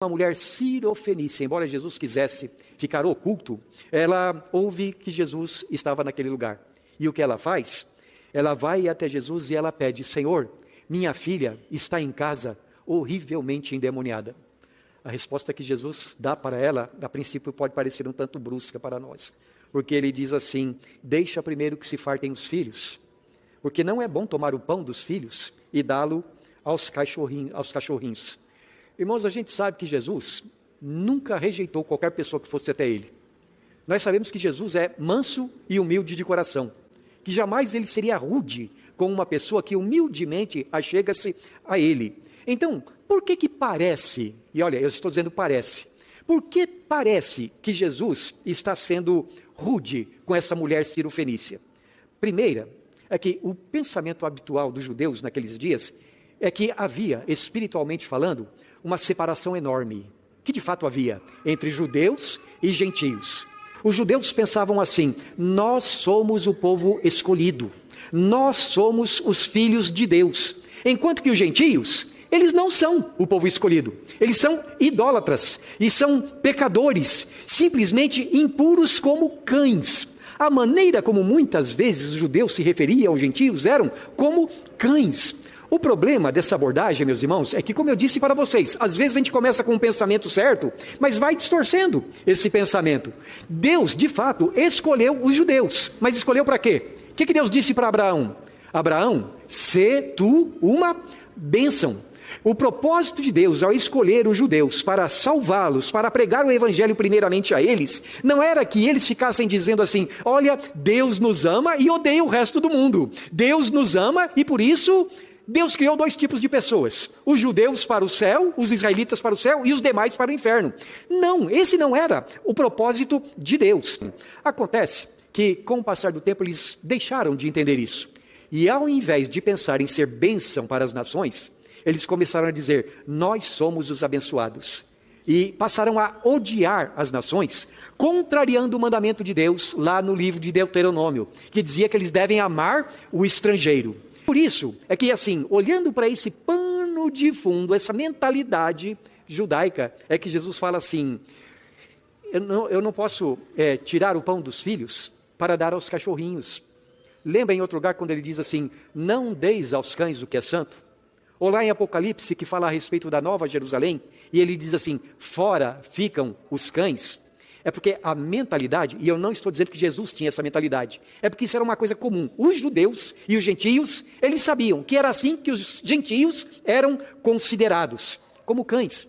Uma mulher cirofenícia, embora Jesus quisesse ficar oculto, ela ouve que Jesus estava naquele lugar. E o que ela faz? Ela vai até Jesus e ela pede: Senhor, minha filha está em casa horrivelmente endemoniada. A resposta que Jesus dá para ela, a princípio pode parecer um tanto brusca para nós, porque ele diz assim: deixa primeiro que se fartem os filhos, porque não é bom tomar o pão dos filhos e dá-lo aos cachorrinhos. Irmãos, a gente sabe que Jesus nunca rejeitou qualquer pessoa que fosse até ele. Nós sabemos que Jesus é manso e humilde de coração, que jamais ele seria rude com uma pessoa que humildemente achega-se a ele. Então, por que parece, e olha, eu estou dizendo parece, por que parece que Jesus está sendo rude com essa mulher cirofenícia? Primeira, é que o pensamento habitual dos judeus naqueles dias é que havia, espiritualmente falando, uma separação enorme, que de fato havia, entre judeus e gentios. Os judeus pensavam assim: nós somos o povo escolhido, nós somos os filhos de Deus, enquanto que os gentios, eles não são o povo escolhido, eles são idólatras e são pecadores, simplesmente impuros como cães. A maneira como muitas vezes os judeus se referiam aos gentios eram como cães. O problema dessa abordagem, meus irmãos, é que, como eu disse para vocês, às vezes a gente começa com um pensamento certo, mas vai distorcendo esse pensamento. Deus, de fato, escolheu os judeus, mas escolheu para quê? O que Deus disse para Abraão? Abraão, sê tu uma bênção. O propósito de Deus ao escolher os judeus para salvá-los, para pregar o evangelho primeiramente a eles, não era que eles ficassem dizendo assim: olha, Deus nos ama e odeia o resto do mundo. Deus nos ama e por isso Deus criou dois tipos de pessoas: os judeus para o céu, os israelitas para o céu e os demais para o inferno. Não, esse não era o propósito de Deus. Acontece que, com o passar do tempo, eles deixaram de entender isso. E ao invés de pensar em ser bênção para as nações, eles começaram a dizer: nós somos os abençoados. E passaram a odiar as nações, contrariando o mandamento de Deus lá no livro de Deuteronômio, que dizia que eles devem amar o estrangeiro. Por isso, é que assim, olhando para esse pano de fundo, essa mentalidade judaica, é que Jesus fala assim: eu não posso tirar o pão dos filhos para dar aos cachorrinhos. Lembra em outro lugar quando ele diz assim: não deis aos cães o que é santo? Ou lá em Apocalipse, que fala a respeito da Nova Jerusalém, e ele diz assim: fora ficam os cães. É porque a mentalidade, e eu não estou dizendo que Jesus tinha essa mentalidade, é porque isso era uma coisa comum. Os judeus e os gentios, eles sabiam que era assim que os gentios eram considerados, como cães.